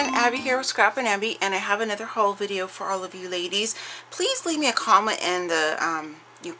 everyone, Abby here with Scrappin' Abby, and I have another haul video for all of you ladies. Please leave me a comment in the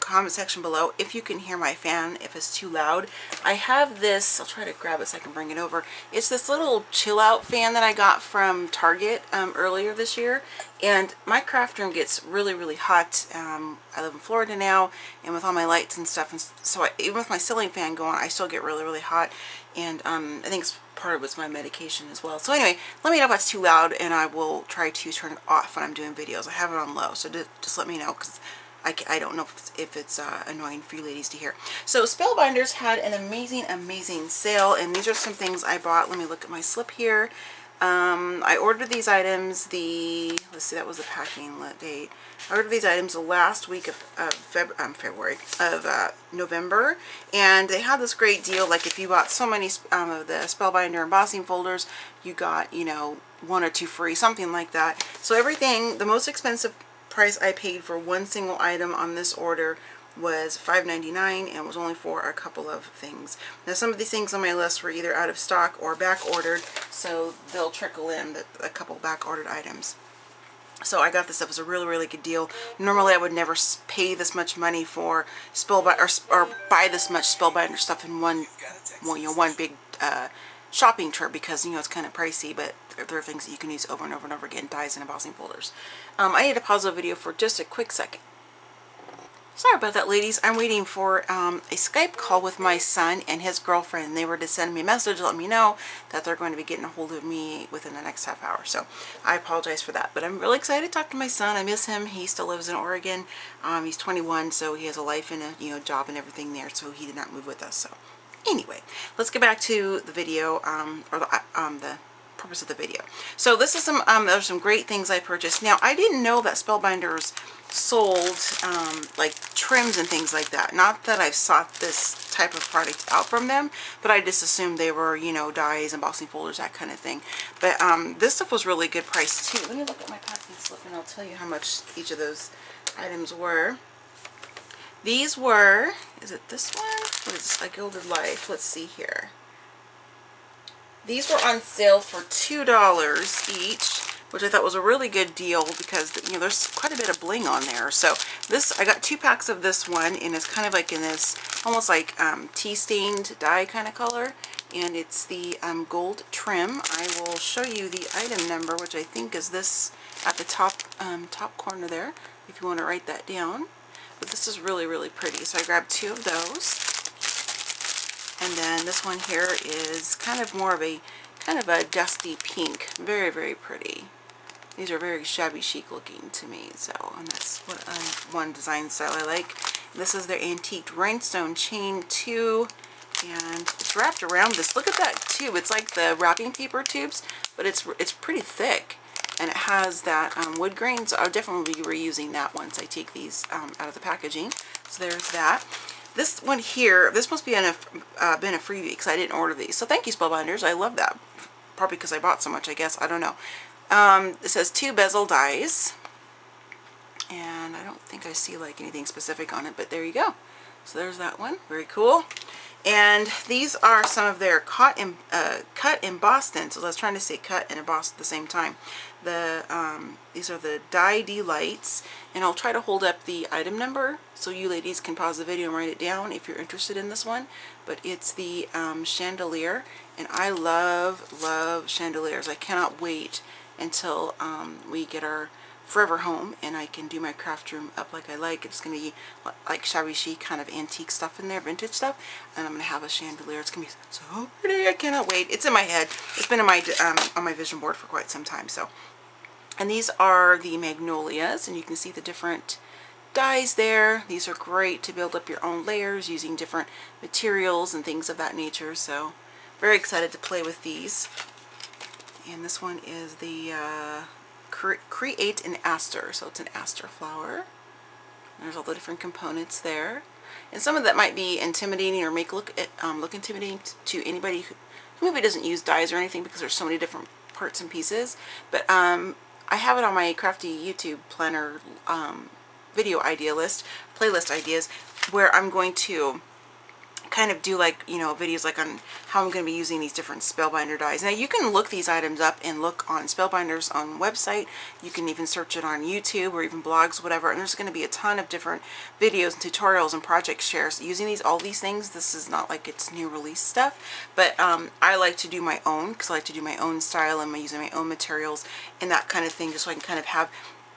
comment section below if you can hear my fan, if it's too loud. I have this, I'll try to grab it so I can bring it over. It's this little chill out fan that I got from Target earlier this year, and my craft room gets really hot. I live in Florida now, and with all my lights and stuff, and so even with my ceiling fan going, I still get really hot, and I think it's part of it's my medication as well. So anyway, let me know if that's too loud, and I will try to turn it off when I'm doing videos. I have it on low, so just let me know, because I don't know if it's annoying for you ladies to hear. So Spellbinders had an amazing sale, and these are some things I bought. Let me look at my slip here. I ordered these items let's see, that was the packing date. I ordered these items the last week of November, and they had this great deal. Like if you bought so many of the Spellbinder embossing folders, you got, you know, 1 or 2 free, something like that. So everything, the most expensive price I paid for one single item on this order was $5.99, and it was only for a couple of things. Now some of these things on my list were either out of stock or back ordered, so they'll trickle in a couple back ordered items. So I got this stuff. It was a really good deal. Normally I would never pay this much money for Spellbinder or buy this much Spellbinder stuff in one big shopping trip, because, you know, it's kind of pricey, but there are things that you can use over and over again, dies and embossing folders. I need to pause the video for just a quick second. Sorry about that, ladies. I'm waiting for a Skype call with my son and his girlfriend. They were to send me a message to let me know that they're going to be getting a hold of me within the next half hour. So I apologize for that. But I'm really excited to talk to my son. I miss him. He still lives in Oregon. He's 21, so he has a life and a job and everything there. So he did not move with us. So anyway, let's get back to the video, or the purpose of the video. So this is there's some great things I purchased. Now I didn't know that Spellbinders sold like trims and things like that. Not that I've sought this type of product out from them, but I just assumed they were, you know, dies, embossing folders, that kind of thing. But this stuff was really good price too. Let me look at my packing slip and I'll tell you how much each of those items were. These were, is it this one? What is this? A Gilded Life. Let's see here. These were on sale for $2 each, which I thought was a really good deal, because, you know, there's quite a bit of bling on there. So this, I got 2 packs of this one, and it's kind of like in this almost like tea stained dye kind of color, and it's the gold trim. I will show you the item number, which I think is this at the top corner there, if you want to write that down. But this is really pretty. So I grabbed 2 of those. And then this one here is kind of more of a dusty pink. Very pretty. These are very shabby chic looking to me. So, and that's what one design style I like. This is their antique rhinestone chain too, and it's wrapped around this. Look at that tube. It's like the wrapping paper tubes, but it's pretty thick, and it has that wood grain. So I'll definitely be reusing that once I take these out of the packaging. So there's that. This one here, this must be been a freebie, because I didn't order these. So thank you, Spellbinders. I love that. Probably because I bought so much, I guess. I don't know. It says 2 bezel dies. And I don't think I see like anything specific on it, but there you go. So there's that one. Very cool. And these are some of their cut embossed stencils. I was trying to say cut and embossed at the same time. These are the Die Delights, and I'll try to hold up the item number so you ladies can pause the video and write it down if you're interested in this one. But it's the chandelier, and I love chandeliers. I cannot wait until we get our forever home and I can do my craft room up like I like. It's going to be like shabby chic kind of antique stuff in there, vintage stuff, and I'm going to have a chandelier. It's going to be so pretty. I cannot wait. It's in my head. It's been in my on my vision board for quite some time. So, and these are the magnolias, and you can see the different dyes there. These are great to build up your own layers using different materials and things of that nature. So very excited to play with these. And this one is the Create an Aster. So it's an aster flower. There's all the different components there. And some of that might be intimidating or make look intimidating to anybody who maybe doesn't use dyes or anything, because there's so many different parts and pieces. But I have it on my crafty YouTube planner video idea list, playlist ideas, where I'm going to kind of do like, you know, videos like on how I'm going to be using these different Spellbinder dies. Now you can look these items up and look on Spellbinder's own website. You can even search it on YouTube or even blogs, whatever, and there's going to be a ton of different videos and tutorials and project shares using all these things. This is not like it's new release stuff, but I like to do my own, because I like to do my own style and using my own materials and that kind of thing, just so I can kind of have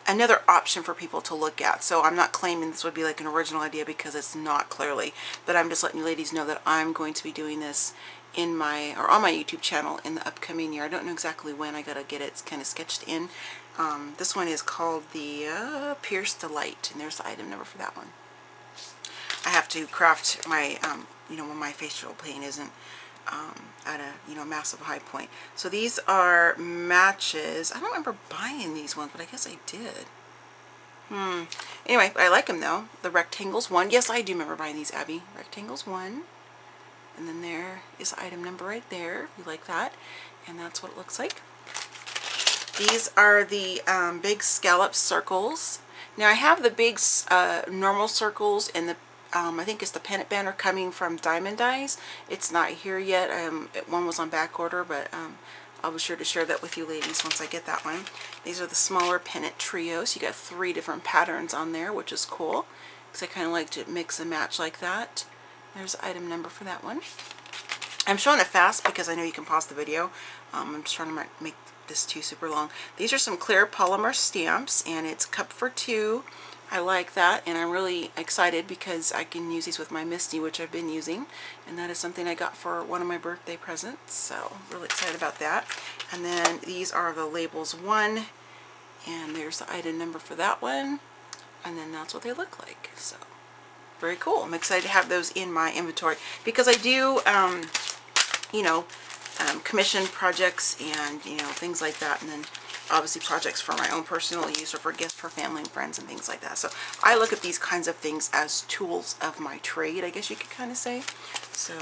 another option for people to look at. So I'm not claiming this would be like an original idea, because it's not clearly, but I'm just letting you ladies know that I'm going to be doing this in my, or on my YouTube channel in the upcoming year. I don't know exactly when. I gotta get it kind of sketched in. This one is called the Pierce Delight, and there's the item number for that one. I have to craft my, you know, when my facial paint isn't at a, you know, massive high point. So these are matches. I don't remember buying these ones, but I guess I did. Anyway, I like them though. The Rectangles 1. Yes, I do remember buying these, Abby. Rectangles 1. And then there is the item number right there, if you like that. And that's what it looks like. These are the big scallop circles. Now I have the big normal circles and the I think it's the pennant banner coming from Diamond Dies. It's not here yet. One was on back order, but I'll be sure to share that with you ladies once I get that one. These are the smaller pennant trios. You got 3 different patterns on there, which is cool, because I kind of like to mix and match like that. There's the item number for that one. I'm showing it fast because I know you can pause the video. I'm just trying to make this too super long. These are some clear polymer stamps, and it's cup for 2. I like that, and I'm really excited because I can use these with my Misty, which I've been using, and that is something I got for one of my birthday presents, so really excited about that. And then these are the labels 1, and there's the item number for that one, and then that's what they look like. So very cool. I'm excited to have those in my inventory, because I do you know, commission projects and, you know, things like that, and then obviously projects for my own personal use or for gifts for family and friends and things like that. So I look at these kinds of things as tools of my trade, I guess you could kind of say. So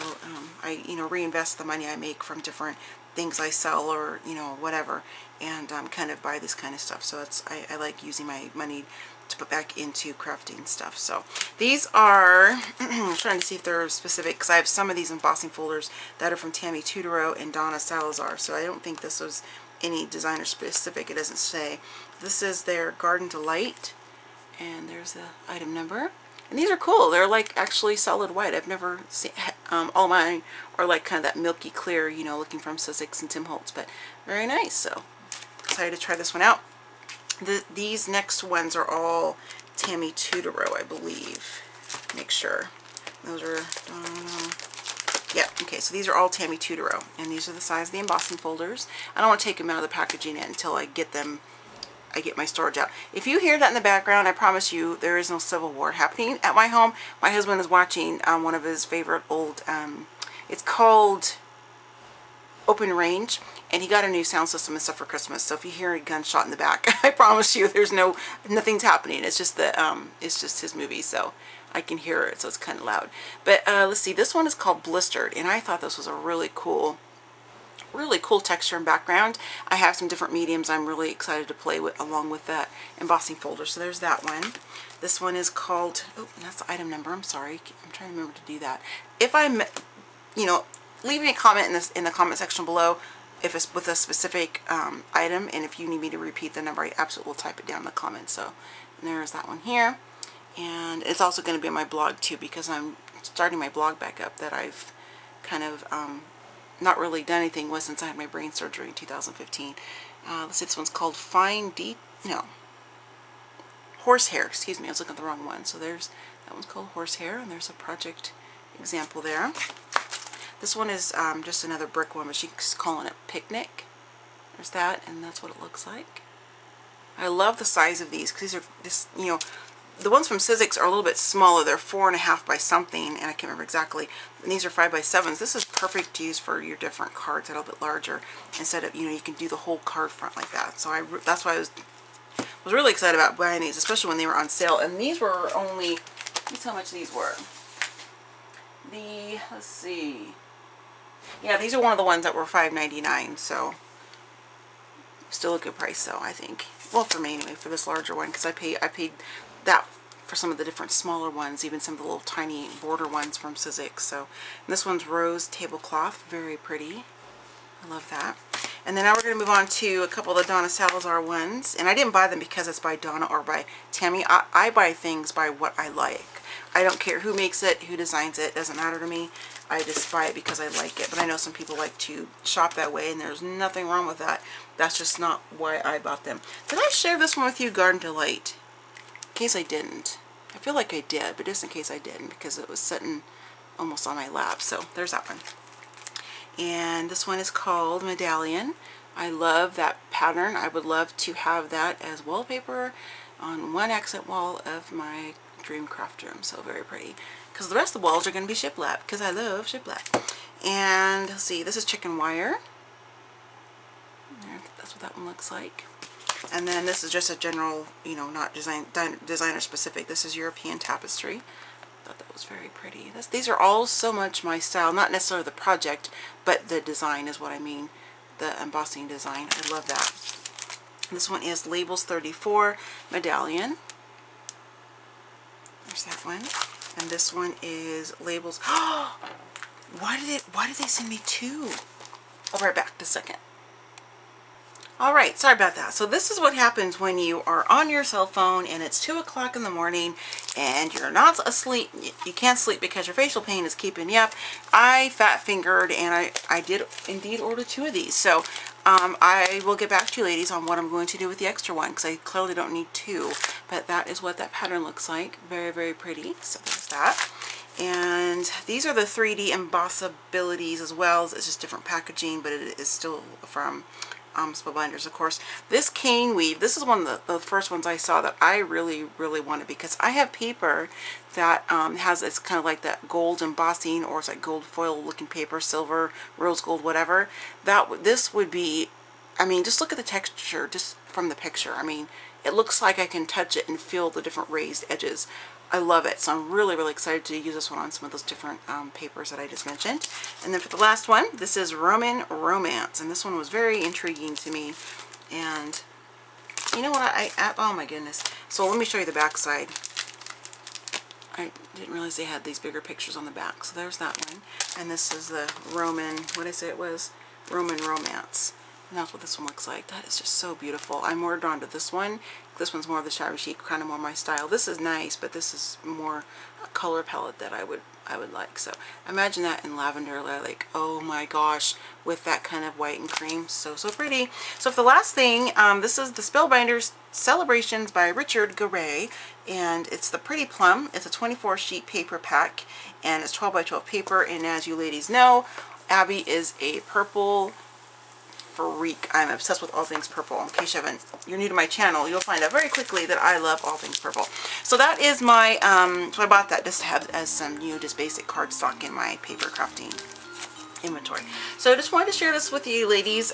I, you know, reinvest the money I make from different things I sell, or, you know, whatever, and kind of buy this kind of stuff. So it's, I like using my money to put back into crafting stuff. So these are I'm trying to see if they're specific, because I have some of these embossing folders that are from Tammy Tudoro and Donna Salazar, so I don't think this was any designer specific. It doesn't say. This is their Garden Delight, and there's the item number. And these are cool. They're like actually solid white. I've never seen, all mine are like kind of that milky clear, you know, looking from Sizzix and Tim Holtz, but very nice. So excited to try this one out. These next ones are all Tammy Tudoro, I believe. Make sure. Those are, yeah, okay, so these are all Tammy Tudoro, and these are the size of the embossing folders. I don't want to take them out of the packaging yet until I get them, I get my storage out. If you hear that in the background, I promise you there is no Civil War happening at my home. My husband is watching one of his favorite old, it's called Open Range, and he got a new sound system and stuff for Christmas. So if you hear a gunshot in the back, I promise you there's nothing's happening. It's just the it's just his movie, so I can hear it, so it's kind of loud. But let's see, this one is called Blistered, and I thought this was a really cool texture and background. I have some different mediums I'm really excited to play with along with that embossing folder. So there's that one. This one is called, oh, that's the item number. I'm sorry, I'm trying to remember to do that. If I'm, you know, leave me a comment in the comment section below if it's with a specific item, and if you need me to repeat the number, I absolutely will type it down in the comments. So there's that one here, and it's also going to be on my blog too, because I'm starting my blog back up that I've kind of not really done anything with since I had my brain surgery in 2015. Let's see, this one's called Horsehair. Excuse me, I was looking at the wrong one. So there's, that one's called Horsehair, and there's a project example there. This one is just another brick one, but she's calling it Picnic. There's that, and that's what it looks like. I love the size of these, because these are this, you know, the ones from Sizzix are a little bit smaller. They're 4.5 by something, and I can't remember exactly. And these are 5 by 7s. This is perfect to use for your different cards that are a little bit larger. Instead of, you know, you can do the whole card front like that. So that's why I was really excited about buying these, especially when they were on sale. And these were only, let me see how much these were. Let's see. Yeah, these are one of the ones that were $5.99, so still a good price though, I think. Well, for me anyway, for this larger one, because I paid that for some of the different smaller ones, even some of the little tiny border ones from Sizzix. So this one's rose tablecloth, very pretty. I love that. And then now we're going to move on to a couple of the Donna Salazar ones. And I didn't buy them because it's by Donna or by Tammy. I buy things by what I like. I don't care who makes it, who designs it. It doesn't matter to me. I just buy it because I like it. But I know some people like to shop that way, and there's nothing wrong with that. That's just not why I bought them. Did I share this one with you, Garden Delight? In case I didn't. I feel like I did, but just in case I didn't, because it was sitting almost on my lap. So there's that one. And this one is called Medallion. I love that pattern. I would love to have that as wallpaper on one accent wall of my dream craft room. So very pretty. Because the rest of the walls are going to be shiplap, because I love shiplap. And let's see, this is chicken wire. That's what that one looks like. And then this is just a general, you know, not designer specific. This is European tapestry. Thought that was very pretty. These are all so much my style, not necessarily the project, but the design is what I mean, the embossing design. I love that. This one is Labels 34 Medallion. There's that one. And this one is Labels. Why did they send me two? I'll be right back in a second. Alright, sorry about that. So this is what happens when you are on your cell phone and it's 2 o'clock in the morning and you're not asleep. You can't sleep because your facial pain is keeping you up. I fat fingered and I did indeed order 2 of these. So I will get back to you ladies on what I'm going to do with the extra one, because I clearly don't need 2. But that is what that pattern looks like. Very, very pretty. So there's that. And these are the 3D embossabilities as well. It's just different packaging, but it is still from Spellbinders, of course. This cane weave, this is one of the first ones I saw that I really, really wanted, because I have paper that has, it's kind of like that gold embossing, or it's like gold foil looking paper, silver, rose gold, whatever. This would be, I mean, just look at the texture just from the picture. I mean, it looks like I can touch it and feel the different raised edges. I love it. So I'm really, really excited to use this one on some of those different papers that I just mentioned. And then for the last one, this is Roman Romance. And this one was very intriguing to me. And you know what? Oh my goodness. So let me show you the back side. I didn't realize they had these bigger pictures on the back. So there's that one. And this is the Roman, what did I say it was? Roman Romance. And that's what this one looks like. That is just so beautiful. I'm more drawn to this one. This one's more of the shabby chic, kind of more my style. This is nice, but this is more a color palette that I would like. So imagine that in lavender, like, oh my gosh, with that kind of white and cream. So pretty. So for the last thing, this is the Spellbinders Celebrations by Richard Garay, and it's the Pretty Plum. It's a 24 sheet paper pack, and it's 12 by 12 paper. And as you ladies know, Abby is a purple freak. I'm obsessed with all things purple. In case you're new to my channel, you'll find out very quickly that I love all things purple. So that is my, so I bought that just to have as some, you know, just basic cardstock in my paper crafting inventory. So I just wanted to share this with you ladies.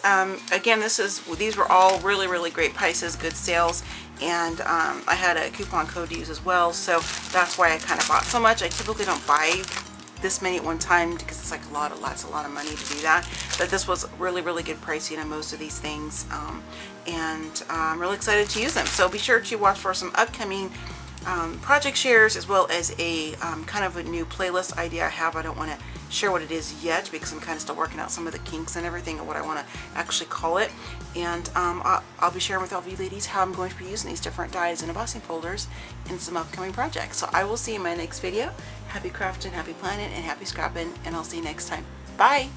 Again, these were all really, really great prices, good sales, and I had a coupon code to use as well, so that's why I kind of bought so much. I typically don't buy this many at one time because it's like a lot of money to do that, but this was really, really good pricing on most of these things, and I'm really excited to use them. So be sure to watch for some upcoming project shares, as well as a kind of a new playlist idea I have. I don't want to share what it is yet because I'm kind of still working out some of the kinks and everything and what I want to actually call it, and I'll be sharing with all of you ladies how I'm going to be using these different dies and embossing folders in some upcoming projects. So I will see you in my next video. Happy crafting, happy planning, and happy scrapping, and I'll see you next time. Bye!